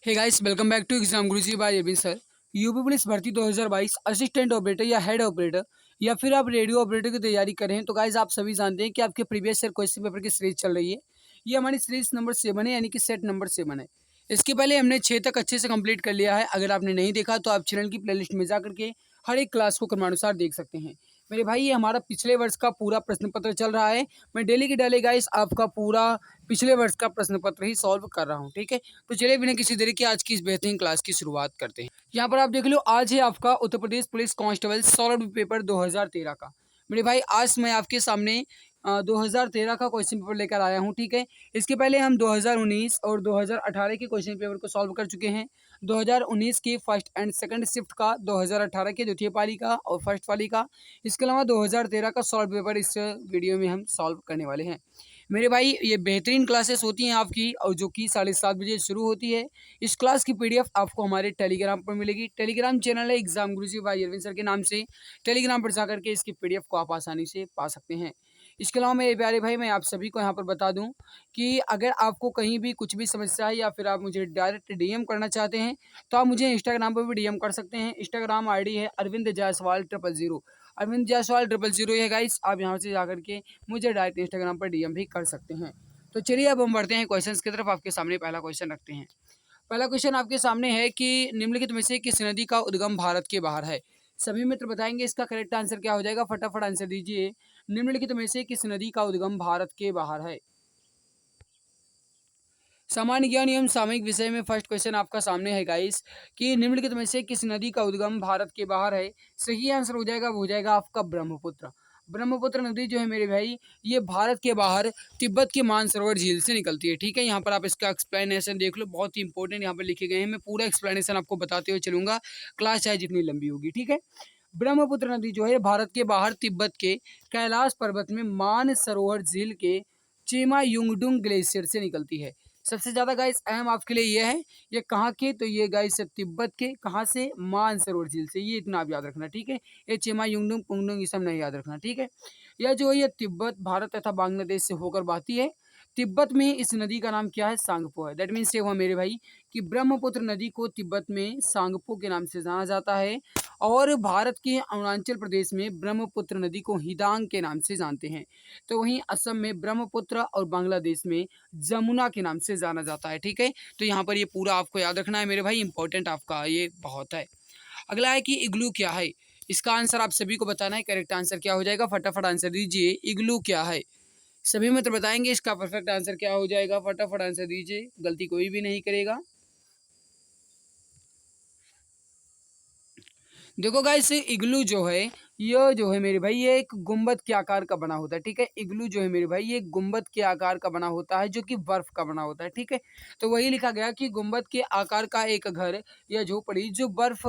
Hey guys, welcome back to exam Guruji by Arvind sir. UP police भर्ती 2022 assistant operator या head operator या फिर आप रेडियो ऑपरेटर की तैयारी कर रहे हैं तो गाइस आप सभी जानते हैं कि आपके प्रीवियस ईयर क्वेश्चन पेपर की सीरीज चल रही है। ये हमारी सीरीज नंबर 7 है, यानी कि सेट नंबर 7 है। इसके पहले हमने 6 तक अच्छे से कंप्लीट कर लिया है। अगर आपने नहीं देखा तो आप चैनल की प्लेलिस्ट में जा करके हर एक क्लास को क्रमानुसार देख सकते हैं। मेरे भाई, ये हमारा पिछले वर्ष का पूरा प्रश्न पत्र चल रहा है। मैं डेली की डेली गाइस आपका पूरा पिछले वर्ष का प्रश्न पत्र ही सॉल्व कर रहा हूँ, ठीक है। तो चलिए बिना किसी देरी के आज की इस बेहतरीन क्लास की शुरुआत करते हैं। यहाँ पर आप देख लो, आज है आपका Uttar Pradesh police constable solve paper 2013 का। मेरे भाई, आज मैं आपके सामने 2013 का क्वेश्चन पेपर लेकर आया हूँ, ठीक है। इसके पहले हम 2019 और 2018 के क्वेश्चन पेपर को सॉल्व कर चुके हैं। 2019 की फर्स्ट एंड सेकंड शिफ्ट का, 2018 के द्वितीय पाली का और फर्स्ट पाली का। इसके अलावा 2013 का सॉल्व पेपर इस वीडियो में हम सॉल्व करने वाले हैं। मेरे भाई, ये बेहतरीन क्लासेस होती हैं आपकी, और जो कि 7:30 बजे शुरू होती है। इस क्लास की पीडीएफ आपको हमारे टेलीग्राम पर मिलेगी। टेलीग्राम चैनल है exam Guruji by Arvind sir के नाम से। टेलीग्राम पर जाकर के इसकी पीडीएफ को आप आसानी से पा सकते हैं। इसके अलावा मेरे प्यारे भाई, मैं आप सभी को यहाँ पर बता दूं कि अगर आपको कहीं भी कुछ भी समस्या है या फिर आप मुझे डायरेक्ट डीएम करना चाहते हैं तो आप मुझे इंस्टाग्राम पर भी डीएम कर सकते हैं। इंस्टाग्राम आईडी है अरविंद जायसवाल 000। अरविंद जायसवाल 000 है गाइस। आप यहाँ से जाकर के मुझे डायरेक्ट इंस्टाग्राम पर डीएम भी कर सकते हैं। तो चलिए अब हम बढ़ते हैं क्वेश्चंस की तरफ। आपके सामने पहला क्वेश्चन रखते हैं। पहला क्वेश्चन आपके सामने है कि निम्नलिखित में से किस नदी का उद्गम भारत के बाहर है। सभी मित्र बताएंगे इसका करेक्ट आंसर क्या हो जाएगा। फटाफट आंसर दीजिए। निम्नलिखित में से किस नदी का उद्गम भारत के बाहर है। सामान्य ज्ञान एवं सामयिक विषय में फर्स्ट क्वेश्चन आपका सामने है गाइस कि निम्नलिखित में से किस नदी का उद्गम भारत के बाहर है। सही आंसर हो जाएगा, वो हो जाएगा आपका ब्रह्मपुत्र। ब्रह्मपुत्र नदी जो है मेरे भाई, ये भारत के बाहर तिब्बत के मानसरोवर झील से निकलती है, ठीक है। यहाँ पर आप इसका एक्सप्लेनेशन देख लो, बहुत ही इंपॉर्टेंट यहाँ पर लिखे गए हैं। मैं पूरा एक्सप्लेनेशन आपको बताते हुए चलूंगा, क्लास चाहे जितनी लंबी होगी, ठीक है। ब्रह्मपुत्र नदी जो है भारत के बाहर तिब्बत के कैलाश पर्वत में मानसरोवर झील के चेमा युंगडुंग ग्लेशियर से निकलती है। सबसे ज्यादा गाइस अहम आपके लिए ये है, ये कहाँ के, तो ये गाइस तिब्बत के, कहाँ से, मानसरोवर झील से। ये इतना आप याद रखना, ठीक है। ये चेमा युंगडुंग पुंगडुंग ये सब नहीं याद रखना, ठीक है। यह जो है ये तिब्बत, भारत तथा बांग्लादेश से होकर बहती है। तिब्बत में इस नदी का नाम क्या है, सांगपो है। दैट मीन्स ये हुआ मेरे भाई कि ब्रह्मपुत्र नदी को तिब्बत में सांगपो के नाम से जाना जाता है, और भारत के अरुणाचल प्रदेश में ब्रह्मपुत्र नदी को हिदांग के नाम से जानते हैं। तो वहीं असम में ब्रह्मपुत्र और बांग्लादेश में जमुना के नाम से जाना जाता है, ठीक है। तो यहाँ पर ये पूरा आपको याद रखना है मेरे भाई, इंपॉर्टेंट आपका ये बहुत है। अगला है कि इग्लू क्या है। इसका आंसर आप सभी को बताना है। करेक्ट आंसर क्या हो जाएगा, फटाफट आंसर दीजिए। इग्लू क्या है, सभी मित्र बताएंगे इसका परफेक्ट आंसर क्या हो जाएगा। फटाफट आंसर दीजिए, गलती कोई भी नहीं करेगा। देखो गाइस, इग्लू जो है, ये जो है मेरे भाई, ये एक गुंबद के आकार का बना होता है, ठीक है। इग्लू जो है मेरे भाई, ये गुंबद के आकार का बना होता है, जो कि बर्फ का बना होता है, ठीक है। तो वही लिखा गया कि गुंबद के आकार का एक घर या झोपड़ी जो बर्फ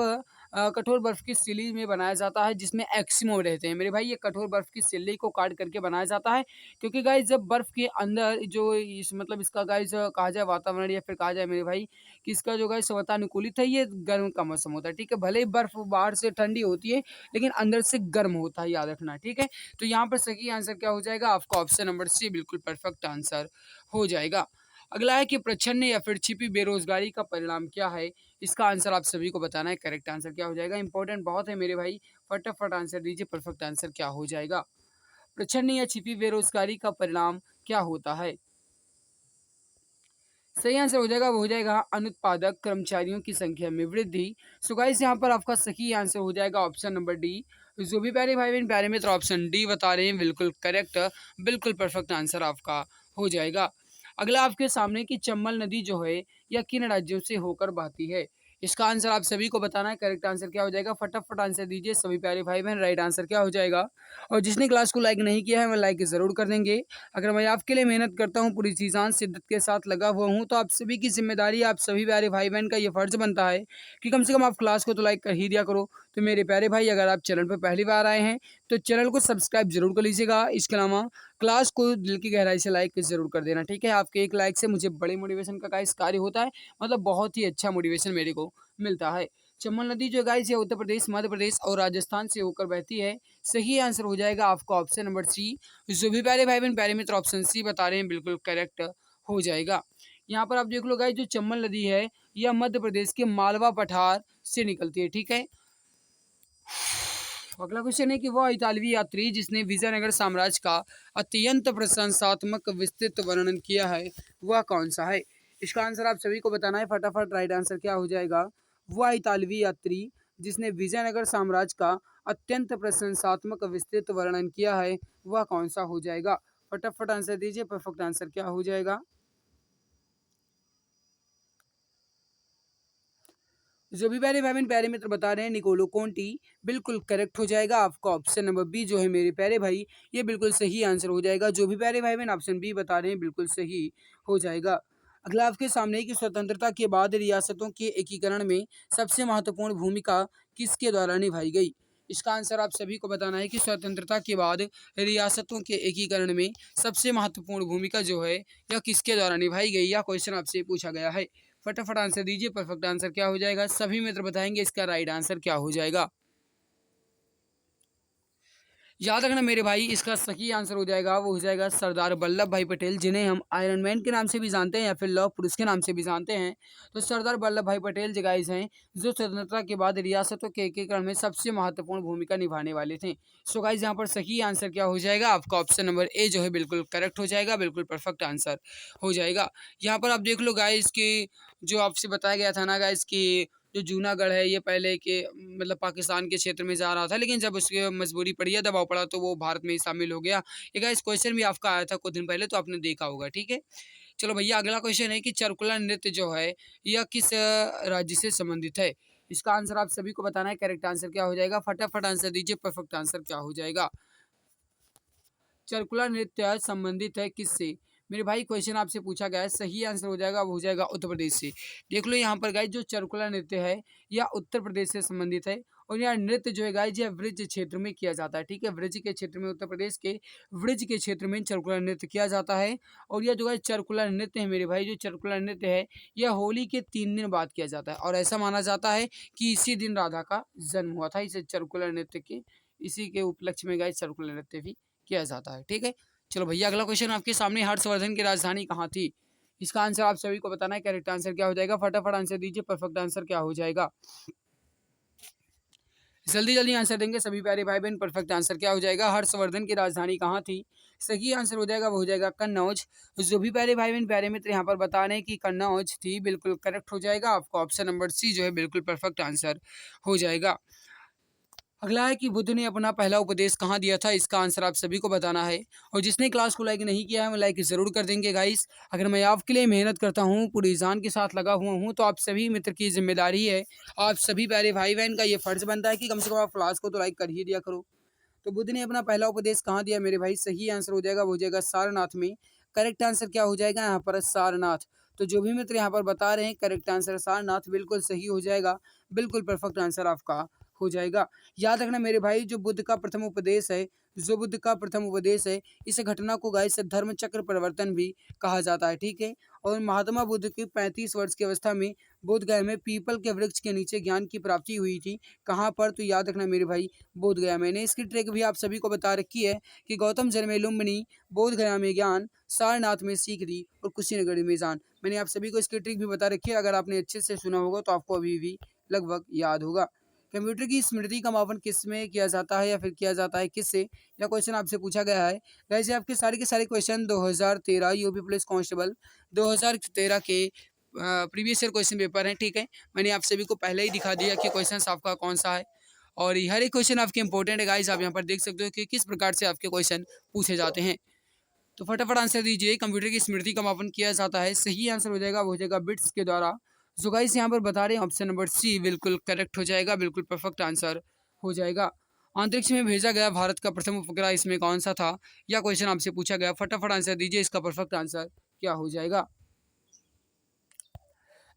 कठोर बर्फ की सिल्ली में बनाया जाता है, जिसमें एक्सिमो रहते हैं मेरे भाई। ये कठोर बर्फ की सिल्ली को काट करके बनाया जाता है, क्योंकि गाइस जब बर्फ के अंदर जो इस मतलब इसका गाइस कहा जाए वातावरण, या फिर कहा जाए मेरे भाई कि इसका जो गाइस वातानुकूलित है, ये गर्म का मौसम होता है, ठीक है। भले ही बर्फ बाहर से ठंडी होती है, लेकिन अंदर से गर्म होता है, याद रखना, ठीक है। तो यहाँ पर सही आंसर क्या हो जाएगा, आपका ऑप्शन नंबर सी बिल्कुल परफेक्ट आंसर हो जाएगा। अगला है कि प्रच्छन्न या फिर छिपी बेरोजगारी का परिणाम क्या है। इसका आंसर आप सभी को बताना है। करेक्ट आंसर क्या हो जाएगा, इंपॉर्टेंट बहुत है मेरे भाई, फटाफट आंसर दीजिए। परफेक्ट आंसर क्या हो जाएगा, प्रच्छन्न या छिपी बेरोजगारी का परिणाम क्या होता है। सही आंसर हो जाएगा, वो हो जाएगा अनुत्पादक कर्मचारियों की संख्या में वृद्धि। सो गाइस, यहाँ पर आपका सही आंसर हो जाएगा ऑप्शन नंबर डी। जो भी प्यारे भाई बहन प्यारे मित्र ऑप्शन डी बता रहे हैं, बिल्कुल करेक्ट, बिल्कुल परफेक्ट आंसर आपका हो जाएगा। अगला आपके सामने की चंबल नदी जो है, यह किन राज्यों से होकर बहती है। इसका आंसर आप सभी को बताना है। करेक्ट आंसर क्या हो जाएगा, फटाफट आंसर दीजिए सभी प्यारे भाई बहन। राइट आंसर क्या हो जाएगा, और जिसने क्लास को लाइक नहीं किया है वह लाइक ज़रूर कर देंगे। अगर मैं आपके लिए मेहनत करता हूँ, पूरी चीज़ान शिद्दत के साथ लगा हुआ हूँ, तो आप सभी की जिम्मेदारी, आप सभी प्यारे भाई बहन का ये फर्ज बनता है कि कम से कम आप क्लास को तो लाइक कर ही दिया करो। तो मेरे प्यारे भाई, अगर आप चैनल पर पहली बार आए हैं तो चैनल को सब्सक्राइब जरूर कर लीजिएगा। इसके अलावा क्लास को दिल की गहराई से लाइक जरूर कर देना, ठीक है। आपके एक लाइक से मुझे बड़े मोटिवेशन का कार्य होता है, मतलब बहुत ही अच्छा मोटिवेशन मेरे को मिलता है। चंबल नदी जो गाइस है उत्तर प्रदेश, मध्य प्रदेश और राजस्थान से होकर बहती है। सही आंसर हो जाएगा आपका ऑप्शन नंबर सी। जो भी प्यारे भाई बहन प्यारे मित्र ऑप्शन सी बता रहे हैं, बिल्कुल करेक्ट हो जाएगा। यहाँ पर आप देख लो गाइस, जो चंबल नदी है यह मध्य प्रदेश के मालवा पठार से निकलती है, ठीक है। अगला क्वेश्चन है कि वह इतालवी यात्री जिसने विजयनगर साम्राज्य का अत्यंत प्रशंसात्मक विस्तृत वर्णन किया है वह कौन सा है। इसका आंसर आप सभी को बताना है, फटाफट राइट आंसर क्या हो जाएगा। वह इतालवी यात्री जिसने विजयनगर साम्राज्य का अत्यंत प्रशंसात्मक विस्तृत वर्णन किया है वह कौन सा हो जाएगा। फटाफट आंसर दीजिए, परफेक्ट आंसर क्या हो जाएगा। जो भी प्यारे भाई बहन प्यारे मित्र बता रहे हैं निकोलो कोंटी, बिल्कुल करेक्ट हो जाएगा। आपका ऑप्शन नंबर बी जो है मेरे प्यारे भाई, ये बिल्कुल सही आंसर हो जाएगा। जो भी प्यारे भाई बहन ऑप्शन बी बता रहे हैं बिल्कुल सही हो जाएगा। अगला आपके सामने है कि स्वतंत्रता के बाद रियासतों के एकीकरण में सबसे महत्वपूर्ण भूमिका किसके द्वारा निभाई गई। इसका आंसर आप सभी को बताना है कि स्वतंत्रता के बाद रियासतों के एकीकरण में सबसे महत्वपूर्ण भूमिका जो है यह किसके द्वारा निभाई गई, यह क्वेश्चन आपसे पूछा गया है। फटाफट आंसर दीजिए, परफेक्ट आंसर क्या हो जाएगा। सभी मित्र बताएंगे इसका राइट आंसर क्या हो जाएगा। याद रखना मेरे भाई, इसका सही आंसर हो जाएगा वो हो जाएगा सरदार वल्लभ भाई पटेल, जिन्हें हम आयरन मैन के नाम से भी जानते हैं या फिर लौह पुरुष के नाम से भी जानते हैं। तो सरदार वल्लभ भाई पटेल जो गाइस हैं जो स्वतंत्रता के बाद रियासतों के एकीकरण में सबसे महत्वपूर्ण भूमिका निभाने वाले थे। सो गाइस यहाँ पर सही आंसर क्या हो जाएगा, आपका ऑप्शन नंबर ए जो है बिल्कुल करेक्ट हो जाएगा, बिल्कुल परफेक्ट आंसर हो जाएगा। यहाँ पर आप देख लो गाइस की जो आपसे बताया गया था ना गाइस की जो जूनागढ़ है ये पहले के मतलब पाकिस्तान के क्षेत्र में जा रहा था, लेकिन जब उसकी मजबूरी पड़ी है, दबाव पड़ा, तो वो भारत में ही शामिल हो गया। ये गाइस क्वेश्चन भी आपका आया था कुछ दिन पहले, तो आपने देखा होगा, ठीक है। चलो भैया अगला क्वेश्चन है कि चरकुला नृत्य जो है यह किस राज्य से संबंधित है। इसका आंसर आप सभी को बताना है, करेक्ट आंसर क्या हो जाएगा। फटाफट आंसर दीजिए, परफेक्ट आंसर क्या हो जाएगा। चरकुला नृत्य संबंधित है किससे। मेरे भाई क्वेश्चन आपसे पूछा गया है, सही आंसर हो जाएगा वो हो जाएगा उत्तर प्रदेश से। देख लो यहाँ पर गाइस जो चरकुला नृत्य है यह उत्तर प्रदेश से संबंधित है। और यह नृत्य जो है गाइस यह व्रज क्षेत्र में किया जाता है, ठीक है। व्रज के क्षेत्र में, उत्तर प्रदेश के व्रज के क्षेत्र में चरकुला नृत्य किया जाता है। और यह जो है चरकुला नृत्य है मेरे भाई, जो चरकुला नृत्य है यह होली के 3 दिन बाद किया जाता है। और ऐसा माना जाता है कि इसी दिन राधा का जन्म हुआ था। इसे चरकुला नृत्य के इसी के उपलक्ष्य में गाइस चरकुला नृत्य भी किया जाता है, ठीक है। चलो भैया अगला क्वेश्चन आपके सामने, हर्षवर्धन की राजधानी कहाँ थी। इसका आंसर आप सभी को बताना है, करेक्ट आंसर क्या हो जाएगा। फटाफट आंसर दीजिए, परफेक्ट आंसर क्या हो जाएगा। जल्दी जल्दी आंसर देंगे सभी प्यारे भाई बहन, परफेक्ट आंसर क्या हो जाएगा। हर्षवर्धन की राजधानी कहाँ थी, सही आंसर हो जाएगा वो हो जाएगा कन्नौज। जो भी प्यारे भाई बहन प्यारे मित्र यहाँ पर बता रहे हैं कि कन्नौज थी, बिल्कुल करेक्ट हो जाएगा। आपका ऑप्शन नंबर सी जो है बिल्कुल परफेक्ट आंसर हो जाएगा। अगला है कि बुद्ध ने अपना पहला उपदेश कहाँ दिया था। इसका आंसर आप सभी को बताना है। और जिसने क्लास को लाइक नहीं किया है वो लाइक ज़रूर कर देंगे गाइस। अगर मैं आपके लिए मेहनत करता हूँ, पूरी जान के साथ लगा हुआ हूँ, तो आप सभी मित्र की जिम्मेदारी है, आप सभी प्यारे भाई बहन का ये फर्ज बनता है कि कम से कम आप क्लास को तो लाइक कर ही दिया करो। तो बुद्ध ने अपना पहला उपदेश कहाँ दिया मेरे भाई, सही आंसर हो जाएगा वो हो जाएगा सारनाथ में। करेक्ट आंसर क्या हो जाएगा यहाँ पर, सारनाथ। तो जो भी मित्र यहाँ पर बता रहे हैं करेक्ट आंसर सारनाथ, बिल्कुल सही हो जाएगा, बिल्कुल परफेक्ट आंसर आपका हो जाएगा। याद रखना मेरे भाई, जो बुद्ध का प्रथम उपदेश है, जो बुद्ध का प्रथम उपदेश है, इस घटना को गाइस धर्म चक्र परिवर्तन भी कहा जाता है, ठीक है। और महात्मा बुद्ध की 35 वर्ष की अवस्था में बोध गया में पीपल के वृक्ष के नीचे ज्ञान की प्राप्ति हुई थी। कहाँ पर, तो याद रखना मेरे भाई, बोध गया। मैंने इसकी ट्रिक भी आप सभी को बता रखी है कि गौतम जन्मेलुम्ब ने बोध गया में ज्ञान, सारनाथ में सीख दी और कुशीनगढ़ में जान। मैंने आप सभी को इसकी ट्रिक भी बता रखी है, अगर आपने अच्छे से सुना होगा तो आपको अभी भी लगभग याद होगा। कंप्यूटर की स्मृति का मापन किस में किया जाता है या फिर किया जाता है किससे, यह क्वेश्चन आपसे पूछा गया है। वैसे आपके सारे के सारे क्वेश्चन 2013 यूपी पुलिस कांस्टेबल 2013 के प्रीवियस ईयर क्वेश्चन पेपर हैं, ठीक है। मैंने आप सभी को पहले ही दिखा दिया कि क्वेश्चन आपका कौन सा है, और हर एक क्वेश्चन आपके इंपॉर्टेंट है गाइस। आप यहाँ पर देख सकते हो कि किस प्रकार से आपके क्वेश्चन पूछे जाते हैं। तो फटाफट आंसर दीजिए। कंप्यूटर की स्मृति का मापन किया जाता है, सही आंसर हो जाएगा वो हो जाएगा बिट्स के द्वारा। जो गाइस यहाँ पर बता रहे हैं ऑप्शन नंबर सी बिल्कुल करेक्ट हो जाएगा, बिल्कुल परफेक्ट आंसर हो जाएगा। अंतरिक्ष में भेजा गया भारत का प्रथम उपग्रह इसमें कौन सा था, यह क्वेश्चन आपसे पूछा गया। फटाफट आंसर दीजिए, इसका परफेक्ट आंसर क्या हो जाएगा।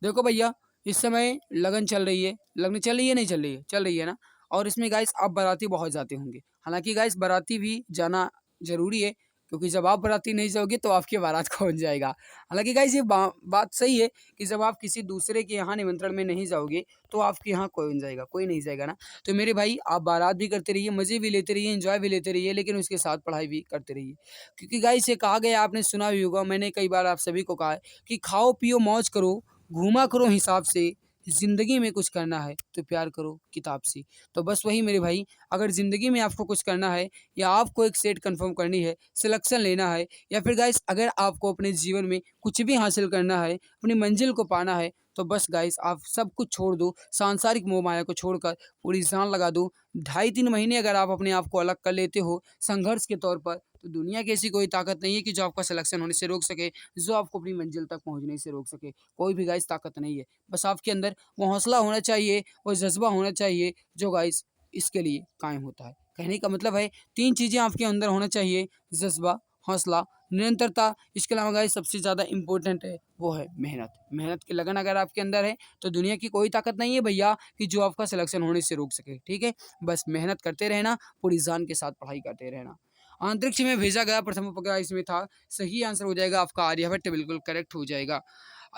देखो भैया इस समय लगन चल रही है, लगन चल रही है नहीं चल रही है, चल रही है ना। और इसमें गाइस अब बाराती बहुत जाते होंगे, हालांकि गाइस बाराती भी जाना जरूरी है, क्योंकि जब आप बराती नहीं जाओगे तो आपकी बारात कौन जाएगा। हालाँकि गाइस ये बात सही है कि जब आप किसी दूसरे के यहाँ निमंत्रण में नहीं जाओगे तो आपके यहाँ कौन जाएगा, कोई नहीं जाएगा ना। तो मेरे भाई आप बारात भी करते रहिए, मज़े भी लेते रहिए, एन्जॉय भी लेते रहिए, लेकिन उसके साथ पढ़ाई भी करते रहिए। क्योंकि गाइस ये कहा गया आपने सुना भी होगा, मैंने कई बार आप सभी को कहा है कि खाओ पियो मौज करो, घूमा करो हिसाब से, ज़िंदगी में कुछ करना है तो प्यार करो किताब से। तो बस वही मेरे भाई, अगर ज़िंदगी में आपको कुछ करना है या आपको एक सेट कन्फर्म करनी है, सिलेक्शन लेना है, या फिर गाइस अगर आपको अपने जीवन में कुछ भी हासिल करना है, अपनी मंजिल को पाना है, तो बस गाइस आप सब कुछ छोड़ दो, सांसारिक मोह माया को छोड़कर पूरी जान लगा दो। ढाई 3 महीने अगर आप अपने आप को अलग कर लेते हो संघर्ष के तौर पर, तो दुनिया की ऐसी कोई ताकत नहीं है कि जो आपका सिलेक्शन होने से रोक सके, जो आपको अपनी मंजिल तक पहुँचने से रोक सके। कोई भी गाइस ताकत नहीं है। बस आपके अंदर वो हौसला होना चाहिए, वो जज़्बा होना चाहिए जो गाइस इसके लिए कायम होता है। कहने का मतलब है 3 चीज़ें आपके अंदर होना चाहिए, जज़्बा, हौसला, निरंतरता। इसके अलावा गाइस सबसे ज़्यादा इम्पोर्टेंट है वो है मेहनत। मेहनत की लगन अगर आपके अंदर है तो दुनिया की कोई ताकत नहीं है भैया कि जो आपका सिलेक्शन होने से रोक सके, ठीक है? बस मेहनत करते रहना, पूरी जान के साथ पढ़ाई करते रहना। अंतरिक्ष में भेजा गया प्रथम उपग्रह इसमें था, सही आंसर हो जाएगा आपका आर्यभट्ट, बिल्कुल करेक्ट हो जाएगा।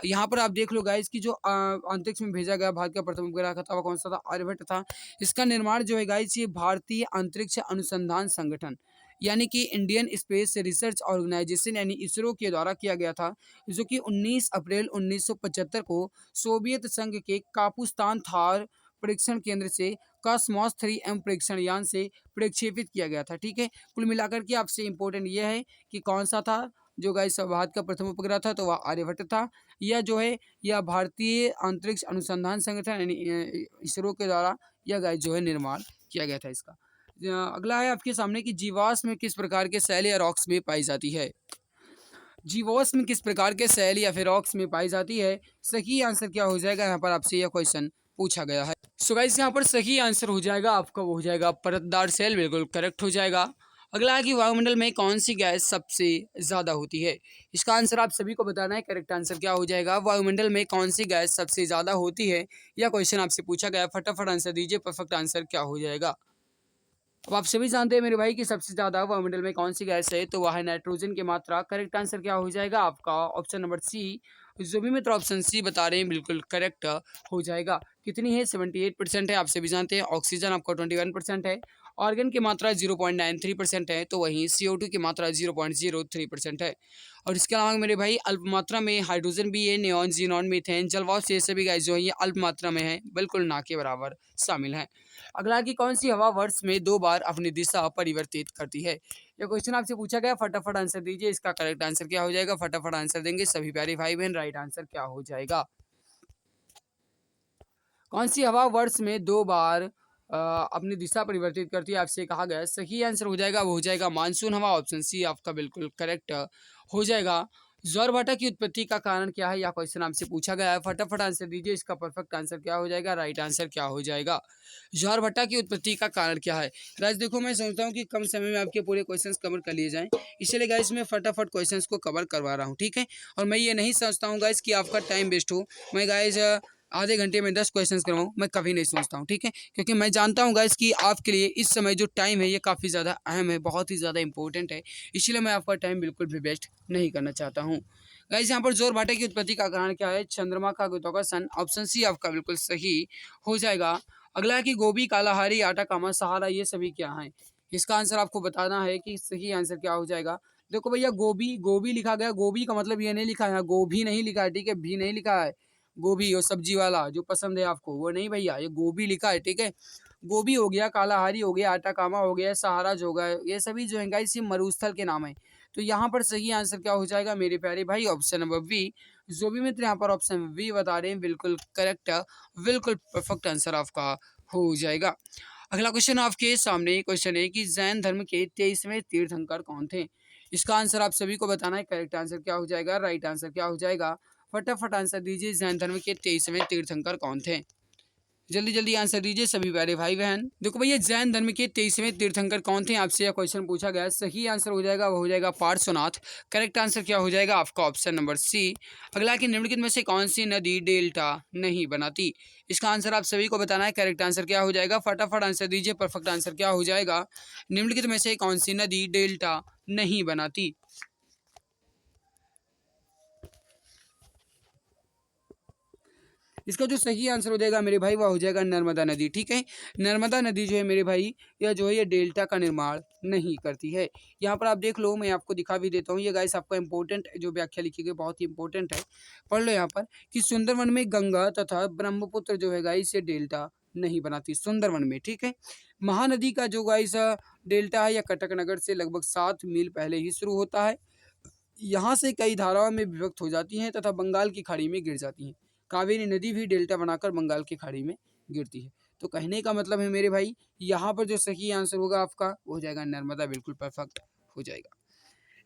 यहाँ पर आप देख लो गाइस कि जो अंतरिक्ष में भेजा गया भारत का प्रथम उपग्रह था वो कौन सा था, आर्यभट्ट था। इसका निर्माण जो है गाइस ये भारतीय अंतरिक्ष अनुसंधान संगठन यानी कि इंडियन स्पेस रिसर्च ऑर्गेनाइजेशन यानी इसरो के द्वारा किया गया था, जो कि 19 अप्रैल 1975 को सोवियत संघ के कापुस्तान थार परीक्षण केंद्र से कॉस्मॉस 3M परीक्षण यान से प्रक्षेपित किया गया था, ठीक है। कुल मिलाकर के आपसे इम्पोर्टेंट ये है कि कौन सा था जो गाइस भारत का प्रथम उपग्रह था, तो वह आर्यभट्ट था। यह जो है यह भारतीय अंतरिक्ष अनुसंधान संगठन यानी इसरो के द्वारा यह गाइस जो है निर्माण किया गया था इसका। अगला है आपके सामने कि जीवाश्म किस प्रकार के सेल या रॉक्स में पाई जाती है। जीवाश्म किस प्रकार के सेल या फिर रॉक्स में पाई जाती है, सही आंसर क्या हो जाएगा, यहाँ पर आपसे यह क्वेश्चन पूछा गया है। सो गाइस यहाँ पर सही आंसर हो जाएगा आपका, वो हो जाएगा परतदार सेल, बिल्कुल करेक्ट हो जाएगा। अगला है कि वायुमंडल में कौन सी गैस सबसे ज़्यादा होती है। इसका आंसर आप सभी को बताना है, करेक्ट आंसर क्या हो जाएगा, वायुमंडल में कौन सी गैस सबसे ज़्यादा होती है। यह क्वेश्चन आपसे पूछा गया, फटाफट आंसर दीजिए, परफेक्ट आंसर क्या हो जाएगा। अब आप सभी जानते हैं मेरे भाई कि सबसे ज़्यादा वायुमंडल में कौन सी गैस है, तो वह है नाइट्रोजन की मात्रा। करेक्ट आंसर क्या हो जाएगा आपका, ऑप्शन नंबर सी। जो भी मित्र ऑप्शन सी बता रहे हैं बिल्कुल करेक्ट हो जाएगा। कितनी है, 78% है, आप सभी जानते हैं। ऑक्सीजन आपका 21% है, ऑर्गन की मात्रा 0.93% है, तो वहीं CO2 की मात्रा 0.03% है। और इसके अलावा मेरे भाई अल्प मात्रा में हाइड्रोजन भी है, नियॉन, जीनॉन, मीथेन, जलवाष्प, ये सभी गैस जो है ये अल्प मात्रा में है, बिल्कुल ना के बराबर शामिल है। अगला कि कौन सी हवा वर्ष में 2 बार अपनी दिशा परिवर्तित करती है। ये क्वेश्चन आपसे पूछा गया, फटाफट आंसर दीजिए। इसका करेक्ट आंसर क्या हो जाएगा, फटाफट आंसर देंगे सभी प्यारे भाई बहन। राइट आंसर क्या हो जाएगा, कौन सी हवा वर्ष में 2 बार अपनी दिशा परिवर्तित करती है, आपसे कहा गया। सही आंसर हो जाएगा, वो हो जाएगा मानसून हवा, ऑप्शन सी आपका बिल्कुल करेक्ट हो जाएगा। ज्वारभाटा की उत्पत्ति का कारण क्या है, यह क्वेश्चन आपसे पूछा गया है, फटाफट आंसर दीजिए। इसका परफेक्ट आंसर क्या हो जाएगा, राइट आंसर क्या हो जाएगा। ज्वारभाटा की उत्पत्ति का कारण क्या है। गाइस देखो मैं समझता हूँ कि कम समय में आपके पूरे क्वेश्चंस कवर कर लिए जाएं, इसलिए गाइस मैं फटाफट क्वेश्चंस को कवर करवा रहा हूँ, ठीक है। और मैं ये नहीं समझता हूँ गाइस कि आपका टाइम वेस्ट हो। मैं गाइस आधे घंटे में 10 क्वेश्चंस करवाऊँ, मैं कभी नहीं सोचता हूँ, ठीक है। क्योंकि मैं जानता हूँ गाइस कि आपके लिए इस समय जो टाइम है ये काफ़ी ज़्यादा अहम है, बहुत ही ज़्यादा इंपॉर्टेंट है, इसलिए मैं आपका टाइम बिल्कुल भी वेस्ट नहीं करना चाहता हूँ। गाइस यहाँ पर ज्वारभाटा की उत्पत्ति का कारण क्या है, चंद्रमा का गुरुत्वाकर्षण, ऑप्शन सी आपका बिल्कुल सही हो जाएगा। अगला है कि गोभी, कालाहारी, आटाकामा, सहारा, ये सभी क्या हैं। इसका आंसर आपको बताना है कि सही आंसर क्या हो जाएगा। देखो भैया गोभी गोभी लिखा गया, गोभी का मतलब ये नहीं लिखा है, गोभी नहीं लिखा है, ठीक है, भी नहीं लिखा है। गोभी और सब्जी वाला जो पसंद है आपको वो नहीं भैया, ये गोभी लिखा है, ठीक है। गोभी हो गया, कालाहारी हो गया, आटाकामा हो गया, सहारा जो होगा, ये सभी जो है गाइस ये मरुस्थल के नाम है। तो यहाँ पर सही आंसर क्या हो जाएगा मेरे प्यारे भाई, ऑप्शन नंबर बी। जो भी मित्र यहाँ पर ऑप्शन बी बता रहे हैं बिल्कुल करेक्ट, बिल्कुल परफेक्ट आंसर आपका हो जाएगा। अगला क्वेश्चन आपके सामने क्वेश्चन है कि जैन धर्म के 23वें तीर्थंकर कौन थे। इसका आंसर आप सभी को बताना है, करेक्ट आंसर क्या हो जाएगा, राइट आंसर क्या हो जाएगा, फटाफट आंसर दीजिए। जैन धर्म के 23वें तीर्थंकर कौन थे। जल्दी जल्दी आंसर दीजिए सभी प्यारे भाई बहन। देखो भैया, जैन धर्म के 23वें तीर्थंकर कौन थे, आपसे यह क्वेश्चन पूछा गया है। सही आंसर हो जाएगा वो हो जाएगा पार्श्वनाथ। करेक्ट आंसर क्या हो जाएगा आपका ऑप्शन नंबर सी। अगला कि निम्नलिखित में से कौन सी नदी डेल्टा नहीं बनाती, इसका आंसर आप सभी को बताना है। करेक्ट आंसर क्या हो जाएगा, फटाफट आंसर दीजिए। परफेक्ट आंसर क्या हो जाएगा, निम्नलिखित में से कौन सी नदी डेल्टा नहीं बनाती। इसका जो सही आंसर हो जाएगा मेरे भाई वह हो जाएगा नर्मदा नदी। ठीक है, नर्मदा नदी जो है मेरे भाई यह जो है ये डेल्टा का निर्माण नहीं करती है। यहाँ पर आप देख लो, मैं आपको दिखा भी देता हूँ। ये गाइस आपका इंपॉर्टेंट जो व्याख्या लिखी गई बहुत ही इंपॉर्टेंट है, पढ़ लो यहाँ पर कि सुंदरवन में गंगा तथा ब्रह्मपुत्र जो है गाइस ये डेल्टा नहीं बनाती सुंदरवन में। ठीक है, महानदी का जो गाइस डेल्टा है या कटक नगर से लगभग 7 मील पहले ही शुरू होता है। यहाँ से कई धाराओं में विभक्त हो जाती हैं तथा बंगाल की खाड़ी में गिर जाती हैं। कावेरी नदी भी डेल्टा बनाकर बंगाल की खाड़ी में गिरती है। तो कहने का मतलब है मेरे भाई, यहाँ पर जो सही आंसर होगा आपका वो हो जाएगा नर्मदा। बिल्कुल परफेक्ट हो जाएगा।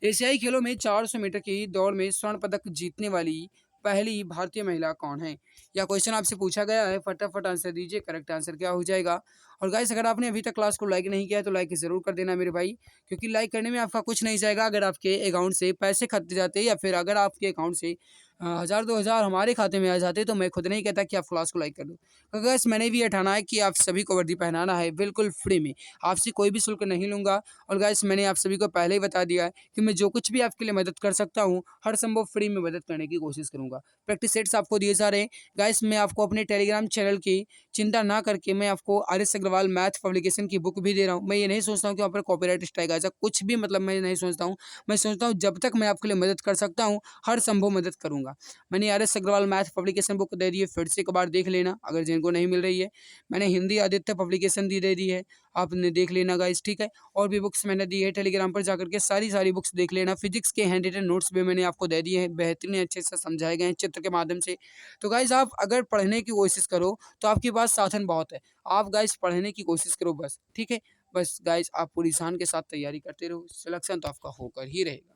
एशियाई खेलों में 400 मीटर की दौड़ में स्वर्ण पदक जीतने वाली पहली भारतीय महिला कौन है, यह क्वेश्चन आपसे पूछा गया है। फटाफट आंसर दीजिए। करेक्ट आंसर क्या हो जाएगा। और गाइस, अगर आपने अभी तक क्लास को लाइक नहीं किया है तो लाइक ज़रूर कर देना मेरे भाई, क्योंकि लाइक करने में आपका कुछ नहीं जाएगा। अगर आपके अकाउंट से पैसे खाते जाते या फिर अगर आपके अकाउंट से 1000-2000 हमारे खाते में आ जाते तो मैं खुद नहीं कहता कि आप क्लास को लाइक कर दो। तो गाइस, मैंने भी ये ठाना है कि आप सभी को वर्दी पहनाना है बिल्कुल फ्री में, आपसे कोई भी शुल्क नहीं लूँगा। और गाइस, मैंने आप सभी को पहले ही बता दिया है कि मैं जो कुछ भी आपके लिए मदद कर सकता हूँ हर संभव फ्री में मदद करने की कोशिश करूँगा। प्रैक्टिस सेट्स आपको दिए जा रहे हैं। गाइस, मैं आपको अपने टेलीग्राम चैनल की चिंता ना करके मैं आपको आर.एस. अग्रवाल मैथ पब्लिकेशन की बुक भी दे रहा हूँ। मैं ये नहीं सोचता हूँ कि वहाँ पर कॉपीराइट स्ट्राइक आ जाए, कुछ भी मतलब मैं नहीं सोचता हूँ। मैं सोचता हूँ जब तक मैं आपके लिए मदद कर सकता हूँ हर संभव मदद करूँगा। मैंने RS. Aggarwal math publication book दे दी है, फिर से एक बार देख लेना अगर जिनको नहीं मिल रही है। मैंने हिंदी आदित्य पब्लिकेशन दे दी है, आपने देख लेना गाइस। ठीक है, और भी बुक्स मैंने दी है, टेलीग्राम पर जाकर के सारी बुक्स देख लेना। फिजिक्स के हैंड रिटन नोट्स भी मैंने आपको दे दिए हैं, बेहतरीन अच्छे से समझाए गए हैं चित्र के माध्यम से। तो गाइस, आप अगर पढ़ने की कोशिश करो तो आपके पास साधन बहुत है। आप गाइस पढ़ने की कोशिश करो बस। ठीक है, बस गाइस आप पूरी शान के साथ तैयारी करते रहो, सिलेक्शन तो आपका होकर ही रहेगा।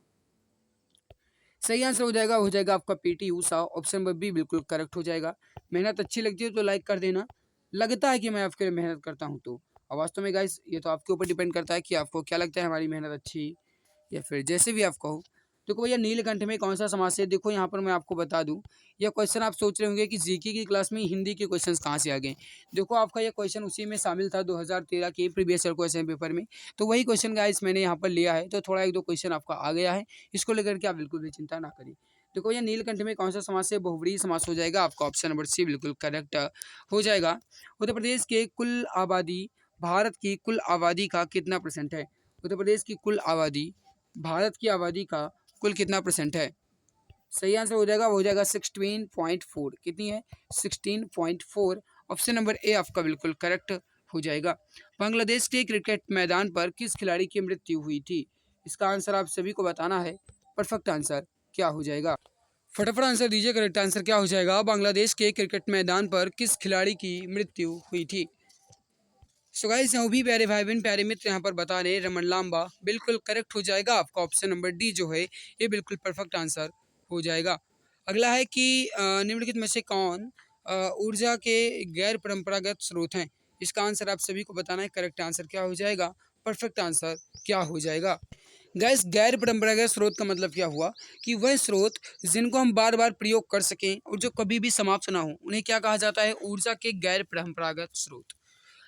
सही आंसर हो जाएगा आपका PT Usha. Option number B बिल्कुल करेक्ट हो जाएगा। मेहनत अच्छी लगती है तो लाइक कर देना। लगता है कि मैं आपके लिए मेहनत करता हूँ तो वास्तव में गाइस ये तो आपके ऊपर डिपेंड करता है कि आपको क्या लगता है हमारी मेहनत अच्छी या फिर जैसे भी आप कहो। देखो भैया, नीलकंठ में कौन सा समास है, देखो यहाँ पर मैं आपको बता दूं। यह क्वेश्चन आप सोच रहे होंगे कि जीके की क्लास में हिंदी के क्वेश्चंस कहाँ से आ गए। देखो, आपका यह क्वेश्चन उसी में शामिल था 2013 के प्रीवियस ईयर क्वेश्चन पेपर में। तो वही क्वेश्चन गाइस मैंने यहाँ पर लिया है, तो थोड़ा एक दो क्वेश्चन आपका आ गया है, इसको लेकर के आप बिल्कुल भी चिंता ना करिए। देखो, यह नीलकंठ में कौन सा समास है, बहुव्रीहि समास हो जाएगा। आपका ऑप्शन नंबर सी बिल्कुल करेक्ट हो जाएगा। उत्तर प्रदेश के कुल आबादी भारत की कुल आबादी का कितना परसेंट है। उत्तर प्रदेश की कुल आबादी भारत की आबादी का कुल कितना परसेंट है। सही आंसर हो जाएगा वो हो जाएगा 16.4। कितनी है, 16.4। ऑप्शन नंबर ए आपका बिल्कुल करेक्ट हो जाएगा। बांग्लादेश के क्रिकेट मैदान पर किस खिलाड़ी की मृत्यु हुई थी, इसका आंसर आप सभी को बताना है। परफेक्ट आंसर क्या हो जाएगा, फटाफट आंसर दीजिए। करेक्ट आंसर क्या हो जाएगा, बांग्लादेश के क्रिकेट मैदान पर किस खिलाड़ी की मृत्यु हुई थी। सो गाइस, भी प्यारे भाई बहन प्यारे मित्र यहाँ पर बता रहे हैं रमन लांबा। बिल्कुल करेक्ट हो जाएगा। आपका ऑप्शन नंबर डी जो है ये बिल्कुल परफेक्ट आंसर हो जाएगा। अगला है कि निम्नलिखित में से कौन ऊर्जा के गैर परंपरागत स्रोत हैं, इसका आंसर आप सभी को बताना है। करेक्ट आंसर क्या हो जाएगा, परफेक्ट आंसर क्या हो जाएगा। गैस, गैर परंपरागत स्रोत का मतलब क्या हुआ कि वह स्रोत जिनको हम बार बार प्रयोग कर सकें और जो कभी भी समाप्त ना हो उन्हें क्या कहा जाता है, ऊर्जा के गैर परंपरागत स्रोत।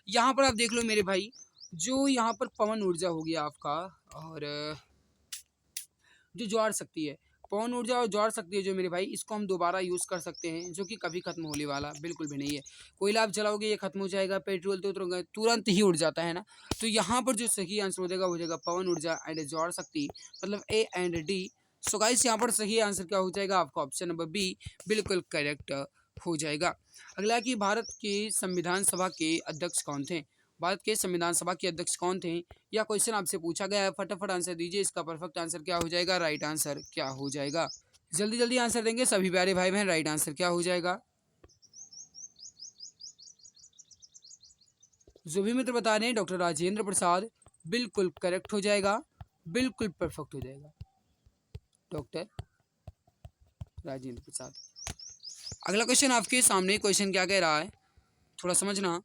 यहाँ पर आप देख लो मेरे भाई, जो यहाँ पर पवन ऊर्जा हो गया आपका, और जो ज्वार शक्ति है, पवन ऊर्जा और ज्वार शक्ति है जो मेरे भाई, इसको हम दोबारा यूज़ कर सकते हैं, जो कि कभी खत्म होने वाला बिल्कुल भी नहीं है। कोयला आप जलाओगे ये खत्म हो जाएगा, पेट्रोल तो तुरंत ही उड़ जाता है ना। तो यहाँ पर जो सही आंसर हो जाएगा वो हो जाएगा पवन ऊर्जा एंड ज्वार शक्ति, मतलब A and D. So guys, यहाँ पर सही आंसर क्या हो जाएगा, आपका ऑप्शन नंबर बी बिल्कुल करेक्ट हो जाएगा। अगला कि भारत के संविधान सभा के अध्यक्ष कौन थे, भारत के संविधान सभा के अध्यक्ष कौन थे, यह क्वेश्चन आपसे पूछा गया है। फटाफट आंसर दीजिए। इसका परफेक्ट आंसर क्या हो जाएगा, राइट आंसर क्या हो जाएगा। जल्दी जल्दी आंसर देंगे सभी प्यारे भाई बहन। राइट आंसर क्या हो जाएगा, जो भी मित्र बता रहे हैं डॉक्टर राजेंद्र प्रसाद। बिल्कुल करेक्ट हो जाएगा, बिल्कुल परफेक्ट हो जाएगा, डॉक्टर राजेंद्र प्रसाद। अगला क्वेश्चन आपके सामने, क्वेश्चन क्या कह रहा है, थोड़ा समझना।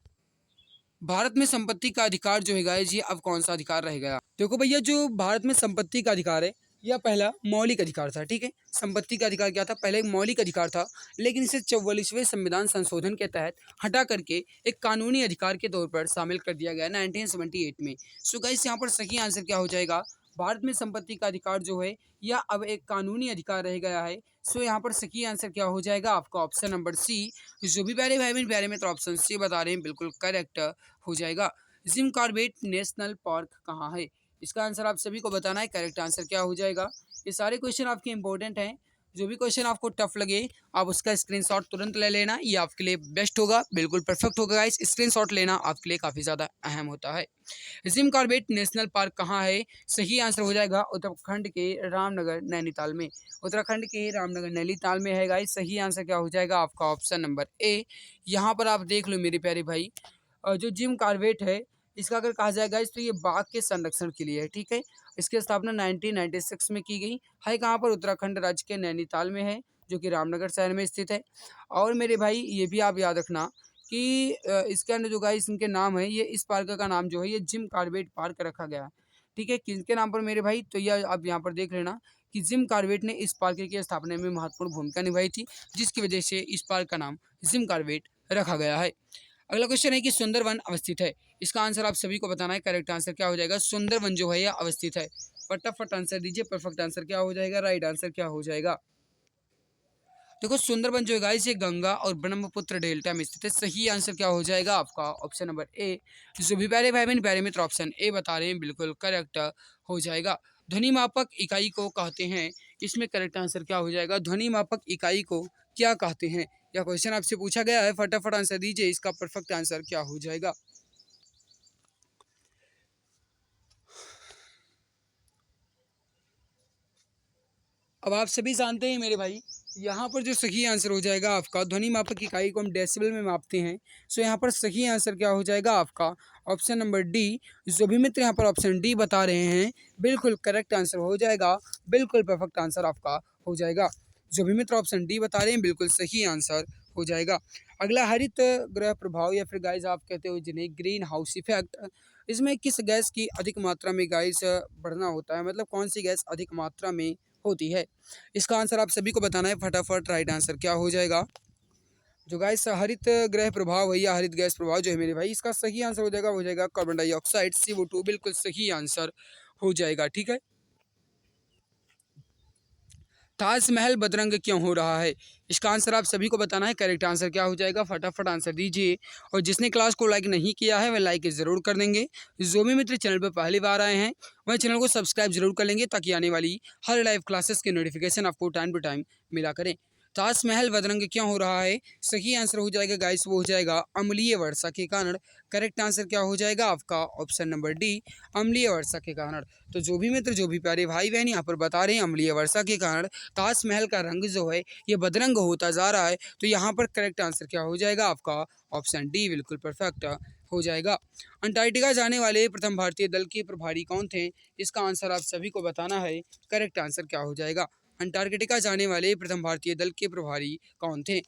भारत में संपत्ति का अधिकार जो है गाइस, ये अब कौन सा अधिकार रह गया? देखो भैया, जो भारत में संपत्ति का अधिकार है, यह पहला मौलिक अधिकार था। ठीक है, संपत्ति का अधिकार क्या था? पहले एक मौलिक अधिकार था, लेकिन इसे 44वें संविधान संशोधन के तहत हटा करके एक कानूनी अधिकार के तौर पर शामिल कर दिया गया 1978 में। सो गाइस, यहाँ पर सही आंसर क्या हो जाएगा? भारत में संपत्ति का अधिकार जो है, यह अब एक कानूनी अधिकार रह गया है। सो यहाँ पर सही आंसर क्या हो जाएगा आपका? Option number C. जो भी प्यारे भाई बहन प्यारे मित्र ऑप्शन सी बता रहे हैं, बिल्कुल करेक्ट हो जाएगा। जिम कॉर्बेट नेशनल पार्क कहाँ है? इसका आंसर आप सभी को बताना है। करेक्ट आंसर क्या हो जाएगा? ये सारे क्वेश्चन आपके इंपॉर्टेंट हैं। जो भी क्वेश्चन आपको टफ लगे, आप उसका स्क्रीनशॉट तुरंत ले लेना, ये आपके लिए बेस्ट होगा, बिल्कुल परफेक्ट होगा गाइस। स्क्रीनशॉट लेना आपके लिए काफ़ी ज़्यादा अहम होता है। जिम कॉर्बेट नेशनल पार्क कहाँ है? सही आंसर हो जाएगा उत्तराखंड के रामनगर नैनीताल में। उत्तराखंड के रामनगर नैनीताल में है गाइस। सही आंसर क्या हो जाएगा आपका? Option number A. यहाँ पर आप देख लो मेरे प्यारे भाई, जो जिम कॉर्बेट है, इसका अगर कहा जाए गाइस, तो ये बाघ के संरक्षण के लिए है। ठीक है, इसकी स्थापना 1996 में की गई है। कहाँ पर? उत्तराखंड राज्य के नैनीताल में है, जो कि रामनगर शहर में स्थित है। और मेरे भाई ये भी आप याद रखना कि इसके अंदर जो गाइस इनके नाम है, ये इस पार्क का नाम जो है, ये जिम कॉर्बेट पार्क रखा गया है। ठीक है, किसके नाम पर मेरे भाई? तो यह आप यहाँ पर देख लेना कि जिम कॉर्बेट ने इस पार्क की स्थापना में महत्वपूर्ण भूमिका निभाई थी, जिसकी वजह से इस पार्क का नाम जिम कॉर्बेट रखा गया है। अगला क्वेश्चन है कि सुंदरवन अवस्थित है। इसका आंसर आप सभी को बताना है। करेक्ट आंसर क्या हो जाएगा? सुंदरवन जो है यह अवस्थित है। फटाफट आंसर दीजिए। परफेक्ट आंसर क्या हो जाएगा? राइट आंसर क्या हो जाएगा? देखो, सुंदरबन जो है गाइस, ये गंगा और ब्रह्मपुत्र डेल्टा में स्थित है। सही आंसर क्या हो जाएगा आपका? Option number A. जो भी प्यारे भाई बहन प्यारे मित्र ऑप्शन ए बता रहे हैं, बिल्कुल करेक्ट हो जाएगा। ध्वनि मापक इकाई को कहते हैं, इसमें करेक्ट आंसर क्या हो जाएगा? ध्वनि मापक इकाई को क्या कहते हैं? यह क्वेश्चन आपसे पूछा गया है, फटाफट आंसर दीजिए। इसका परफेक्ट आंसर क्या हो जाएगा? अब आप सभी जानते हैं मेरे भाई, यहाँ पर जो सही आंसर हो जाएगा आपका, ध्वनि मापक इकाई को हम डेसिबल में मापते हैं। सो यहाँ पर सही आंसर क्या हो जाएगा आपका? Option number D. जो भी मित्र यहाँ पर ऑप्शन डी बता रहे हैं, बिल्कुल करेक्ट आंसर हो जाएगा, बिल्कुल परफेक्ट आंसर आपका हो जाएगा। जो भी मित्र ऑप्शन डी बता रहे हैं, बिल्कुल सही आंसर हो जाएगा। अगला हरित गृह प्रभाव, या फिर गाइस आप कहते हो जिन्हें ग्रीन हाउस इफेक्ट, इसमें किस गैस की अधिक मात्रा में गाइस बढ़ना होता है? मतलब कौन सी गैस अधिक मात्रा में होती है? इसका आंसर आप सभी को बताना है। फटाफट राइट आंसर क्या हो जाएगा? जो गाइस हरित गृह प्रभाव है या हरित गैस प्रभाव जो है मेरे भाई, इसका सही आंसर हो जाएगा, कार्बन डाइऑक्साइड, CO2, बिल्कुल सही आंसर हो जाएगा। ठीक है, ताजमहल बदरंग क्यों हो रहा है? इसका आंसर आप सभी को बताना है। करेक्ट आंसर क्या हो जाएगा? फटाफट आंसर दीजिए। और जिसने क्लास को लाइक नहीं किया है, वह लाइक ज़रूर कर देंगे। जो भी मित्र चैनल पर पहली बार आए हैं, वह चैनल को सब्सक्राइब जरूर कर लेंगे, ताकि आने वाली हर लाइव क्लासेस के नोटिफिकेशन आपको टाइम टू टाइम मिला करें। ताजमहल बदरंग क्यों हो रहा है? सही आंसर हो जाएगा गाइस, वो हो जाएगा अम्लीय वर्षा के कारण। करेक्ट आंसर क्या हो जाएगा आपका? ऑप्शन नंबर डी, अम्लीय वर्षा के कारण। तो जो भी मित्र जो भी प्यारे भाई बहन यहाँ पर बता रहे हैं अम्लीय वर्षा के कारण ताजमहल का रंग जो है ये बदरंग होता जा रहा है, तो यहाँ पर करेक्ट आंसर क्या हो जाएगा आपका? ऑप्शन डी, बिल्कुल परफेक्ट हो जाएगा। अंटार्कटिका जाने वाले प्रथम भारतीय दल के प्रभारी कौन थे? इसका आंसर आप सभी को बताना है। करेक्ट आंसर क्या हो जाएगा? अंटार्कटिका जाने वाले प्रथम भारतीय दल के प्रभारी कौन थे?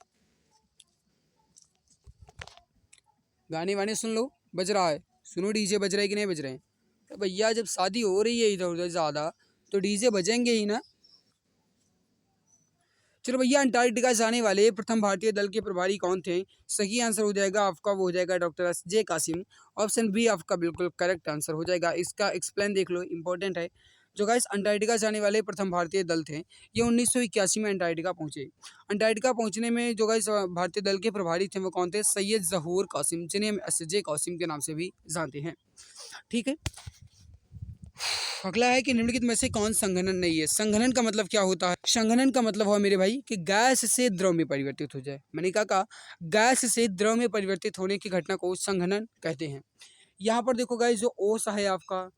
गाने वाने सुन लो, बज रहा है, सुनो डीजे बज रहा है कि नहीं बज रहे हैं? तो भैया जब शादी हो रही है इधर उधर ज़्यादा, तो डीजे बजेंगे ही ना। चलो भैया, अंटार्कटिका जाने वाले प्रथम भारतीय दल के प्रभारी कौन थे? सही आंसर हो जाएगा आपका, वो हो जाएगा doctor S J. Qasim. Option B आपका बिल्कुल करेक्ट आंसर हो जाएगा। इसका एक्सप्लेन देख लो, इंपॉर्टेंट है। जो गाइस अंटार्कटिका जाने वाले प्रथम भारतीय दल थे, ये 1981 में अंटार्कटिका पहुंचे। अंटार्कटिका पहुंचने में जो गाइस भारतीय दल के प्रभारी थे, वो कौन थे? सैयद जहूर कासिम, जिन्हें हम एस.जे. कासिम के नाम से भी जानते हैं। ठीक है, अगला है कि निम्नलिखित में से कौन संघनन नहीं है? संघनन का मतलब क्या होता है? संघनन का मतलब हुआ मेरे भाई कि गैस से द्रव में परिवर्तित हो जाए। मैंने कहा गैस से द्रव में परिवर्तित होने की घटना को संघनन कहते हैं। यहाँ पर देखो गाइस, जो ओस है आपका,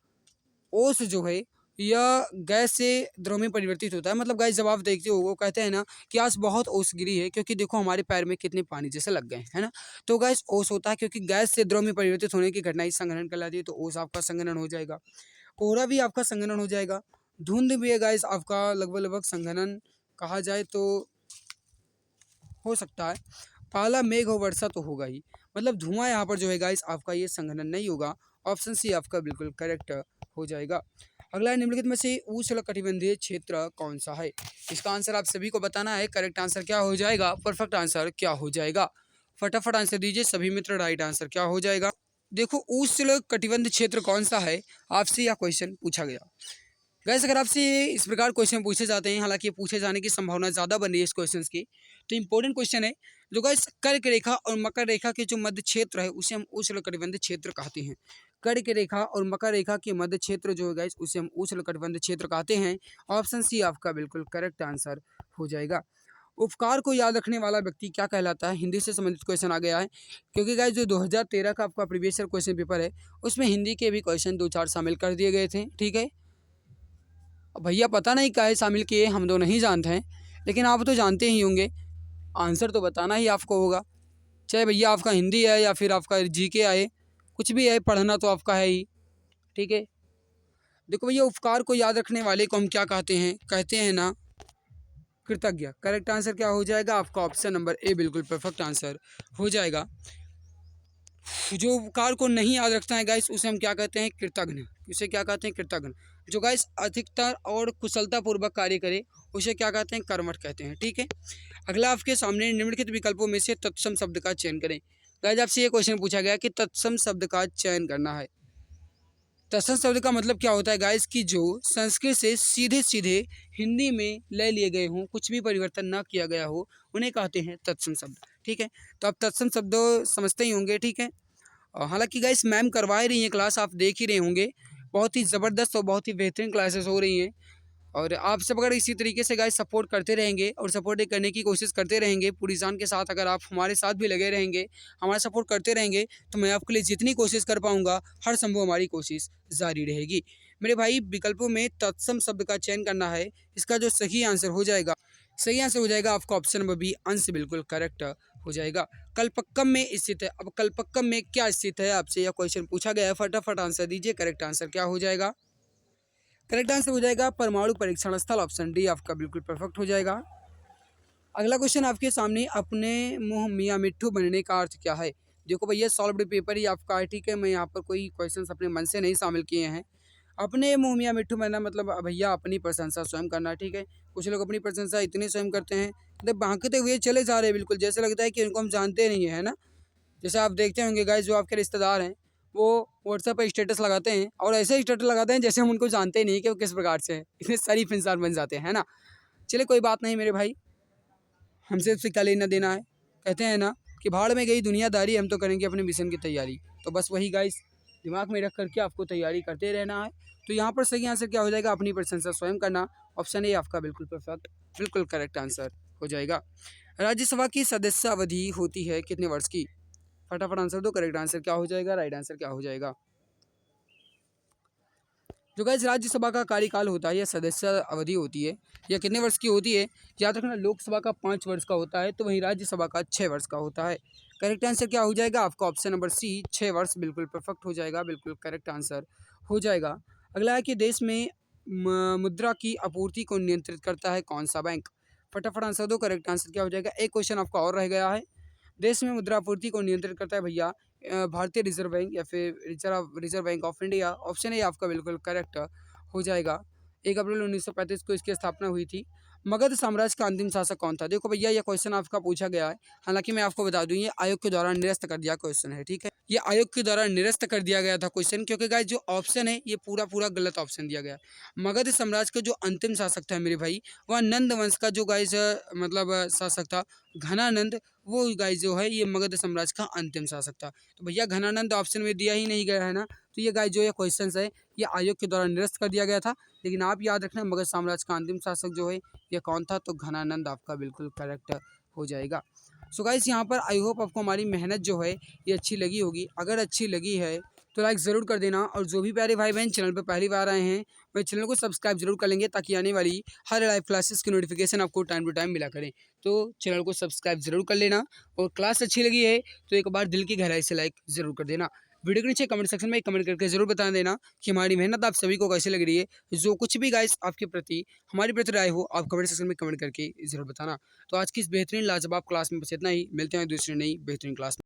ओस जो है यह गैस से द्रव में परिवर्तित होता है। मतलब गाइस जब आप देखते हो, वो कहते हैं ना कि आज बहुत ओस गिरी है, क्योंकि देखो हमारे पैर में कितने पानी जैसे लग गए है ना। तो गैस ओस होता है, क्योंकि गैस से द्रव में परिवर्तित होने की घटना ही संघनन कहलाती है। तो ओस आपका संघनन हो जाएगा। कोहरा भी आपका संघनन हो जाएगा। धुंध भी है गाइस आपका लगभग लगभग संघनन कहा जाए तो हो सकता है। पाला मेघ और वर्षा तो होगा ही, मतलब धुआं यहाँ पर जो है गाइस आपका ये संघनन नहीं होगा। ऑप्शन सी आपका बिल्कुल करेक्ट हो जाएगा। अगला है, निम्नलिखित में से उष्णकटिबंधीय क्षेत्र कौन सा है? इसका आंसर आप सभी को बताना है। करेक्ट आंसर क्या हो जाएगा, परफेक्ट आंसर क्या हो जाएगा? फटाफट आंसर दीजिए सभी मित्र। राइट आंसर क्या हो जाएगा? देखो उष्णकटिबंधीय क्षेत्र कौन सा है, आपसे यह क्वेश्चन पूछा गया। गैस अगर आपसे इस प्रकार क्वेश्चन पूछे जाते हैं, हालांकि ये पूछे जाने की संभावना ज़्यादा बन रही है इस क्वेश्चन की, तो इंपॉर्टेंट क्वेश्चन है जो गैस कर्क रेखा और मकर रेखा के जो मध्य क्षेत्र है उसे हम उष्णकटिबंधीय क्षेत्र कहते हैं। कर्क रेखा और मकर रेखा के मध्य क्षेत्र जो है गैस उसे हम उष्णकटिबंधीय क्षेत्र कहते हैं। ऑप्शन सी आपका बिल्कुल करेक्ट आंसर हो जाएगा। उपकार को याद रखने वाला व्यक्ति क्या कहलाता है? हिंदी से संबंधित क्वेश्चन आ गया है, क्योंकि गाइस जो 2013 का आपका प्रीवियस ईयर क्वेश्चन पेपर है उसमें हिंदी के भी क्वेश्चन 2-4 शामिल कर दिए गए थे। ठीक है, भैया पता नहीं काहे शामिल किए, हम तो नहीं जानते हैं, लेकिन आप तो जानते ही होंगे, आंसर तो बताना ही आपको होगा। चाहे भैया आपका हिंदी है या फिर आपका जीके है, कुछ भी है, पढ़ना तो आपका है ही। ठीक है, देखो भैया उपकार को याद रखने वाले को हम क्या कहते हैं? कहते हैं ना कृतज्ञ। करेक्ट आंसर क्या हो जाएगा आपका? ऑप्शन नंबर ए बिल्कुल परफेक्ट आंसर हो जाएगा। जो उपकार को नहीं याद रखता है गाइस उसे हम क्या कहते हैं? कृतज्ञ। उसे क्या कहते हैं? कृतज्ञ। जो गाइस अधिकता और कुशलतापूर्वक कार्य करे उसे क्या कहते हैं? कर्मठ कहते हैं। ठीक है, अगला आपके सामने निम्नलिखित विकल्पों में से तत्सम शब्द का चयन करें। गाइस आपसे ये क्वेश्चन पूछा गया कि तत्सम शब्द का चयन करना है। तत्सम शब्द का मतलब क्या होता है गाइस कि जो संस्कृत से सीधे सीधे हिंदी में ले लिए गए हों, कुछ भी परिवर्तन ना किया गया हो, उन्हें कहते हैं तत्सम शब्द। ठीक है, तो आप तत्सम शब्द समझते ही होंगे। ठीक है, हालांकि गाइस मैम करवा ही रही हैं क्लास, आप देख ही रहे होंगे, बहुत ही ज़बरदस्त और बहुत ही बेहतरीन क्लासेस हो रही हैं। और आप सब अगर इसी तरीके से गाइस सपोर्ट करते रहेंगे और सपोर्ट करने की कोशिश करते रहेंगे पूरी जान के साथ, अगर आप हमारे साथ भी लगे रहेंगे, हमारा सपोर्ट करते रहेंगे, तो मैं आपके लिए जितनी कोशिश कर पाऊँगा हर संभव हमारी कोशिश जारी रहेगी। मेरे भाई विकल्पों में तत्सम शब्द का चयन करना है। इसका जो सही आंसर हो जाएगा आपका ऑप्शन नंबर बी, अंश बिल्कुल करेक्ट हो जाएगा। कल्पक्कम में स्थित है। अब कल्पक्कम में क्या स्थित है, आपसे यह क्वेश्चन पूछा गया है, फटाफट आंसर दीजिए। करेक्ट आंसर क्या हो जाएगा? करेक्ट आंसर हो जाएगा परमाणु परीक्षण स्थल। ऑप्शन डी आपका बिल्कुल परफेक्ट हो जाएगा। अगला क्वेश्चन आपके सामने, अपने मुंह मियाँ मिट्ठू बनने का अर्थ क्या है? देखो भैया सॉल्व्ड पेपर ही आपका है। ठीक है, मैं यहाँ पर कोई क्वेश्चंस अपने मन से नहीं शामिल किए हैं। अपने मुंह मियाँ मिट्ठू बनना मतलब भैया अपनी प्रशंसा स्वयं करना। ठीक है, कुछ लोग अपनी प्रशंसा इतनी स्वयं करते हैं, मतलब भागते हुए चले जा रहे हैं, बिल्कुल जैसे लगता है कि उनको हम जानते नहीं है ना। जैसे आप देखते होंगे गाइस, जो आपके रिश्तेदार हैं वो व्हाट्सएप पर स्टेटस लगाते हैं और ऐसे स्टेटस लगाते हैं जैसे हम उनको जानते ही नहीं कि वो किस प्रकार से है, इतने शरीफ इंसान बन जाते हैं, है ना। चलिए कोई बात नहीं मेरे भाई, हमसे उससे क्या लेना देना है। कहते हैं ना कि भाड़ में गई दुनियादारी, हम तो करेंगे अपने मिशन की तैयारी। तो बस वही गाइस दिमाग में रख करके आपको तैयारी करते रहना है। तो यहाँ पर सही आंसर क्या हो जाएगा? अपनी प्रशंसा स्वयं करना। ऑप्शन ए आपका बिल्कुल परफेक्ट, बिल्कुल करेक्ट आंसर हो जाएगा। राज्यसभा की सदस्य अवधि होती है कितने वर्ष की? फटाफट आंसर दो। करेक्ट आंसर क्या हो जाएगा? राइट आंसर क्या हो जाएगा? जो गाइस राज्यसभा का कार्यकाल होता है या सदस्य अवधि होती है या कितने वर्ष की होती है? याद रखना, लोकसभा का 5 वर्ष का होता है, तो वहीं राज्यसभा का 6 वर्ष का होता है। करेक्ट आंसर क्या हो जाएगा आपका? ऑप्शन नंबर सी 6 वर्ष बिल्कुल परफेक्ट हो जाएगा, बिल्कुल करेक्ट आंसर हो जाएगा। अगला है कि देश में मुद्रा की आपूर्ति को नियंत्रित करता है कौन सा बैंक? फटाफट आंसर दो। करेक्ट आंसर क्या हो जाएगा? एक क्वेश्चन आपका और रह गया है। देश में मुद्रा आपूर्ति को नियंत्रित करता है भैया भारतीय रिजर्व बैंक या फिर reserve bank of India. Option A आपका बिल्कुल करेक्ट हो जाएगा। 1 अप्रैल 1935 को इसकी स्थापना हुई थी। मगध साम्राज्य का अंतिम शासक कौन था? देखो भैया ये क्वेश्चन आपका पूछा गया है, हालांकि मैं आपको बता दूं ये आयोग के द्वारा निरस्त कर दिया क्वेश्चन है। ठीक है, ये आयोग के द्वारा निरस्त कर दिया गया था क्वेश्चन, क्योंकि गाइस जो ऑप्शन है ये पूरा पूरा गलत ऑप्शन दिया गया है। मगध साम्राज्य का जो अंतिम शासक था मेरे भाई, वह नंद वंश का जो गाइस मतलब शासक था घनानंद, वो गाइस जो है ये मगध साम्राज्य का अंतिम शासक था। तो भैया घनानंद ऑप्शन में दिया ही नहीं गया है ना, तो ये गाइस जो ये क्वेश्चन है ये आयोग के द्वारा निरस्त कर दिया गया था। लेकिन आप याद रखना मगध साम्राज्य का अंतिम शासक जो है ये कौन था? तो घनानंद आपका बिल्कुल करेक्ट हो जाएगा। सो गाइस यहाँ पर आई होप आपको हमारी मेहनत जो है ये अच्छी लगी होगी। अगर अच्छी लगी है तो लाइक ज़रूर कर देना, और जो भी प्यारे भाई बहन चैनल पर पहली बार आए हैं वह चैनल को सब्सक्राइब जरूर कर लेंगे, ताकि आने वाली हर लाइव क्लासेस की नोटिफिकेशन आपको टाइम टू टाइम मिला करें। तो चैनल को सब्सक्राइब जरूर कर लेना, और क्लास अच्छी लगी है तो एक बार दिल की गहराई से लाइक ज़रूर कर देना। वीडियो के नीचे कमेंट सेक्शन में कमेंट करके जरूर बता देना कि हमारी मेहनत आप सभी को कैसी लग रही है। जो कुछ भी गाइस आपके प्रति हमारी प्रति राय हो आप कमेंट सेक्शन में कमेंट करके जरूर बताना। तो आज की इस बेहतरीन लाजवाब क्लास में बस इतना ही, मिलते हैं दूसरी नई बेहतरीन क्लास में।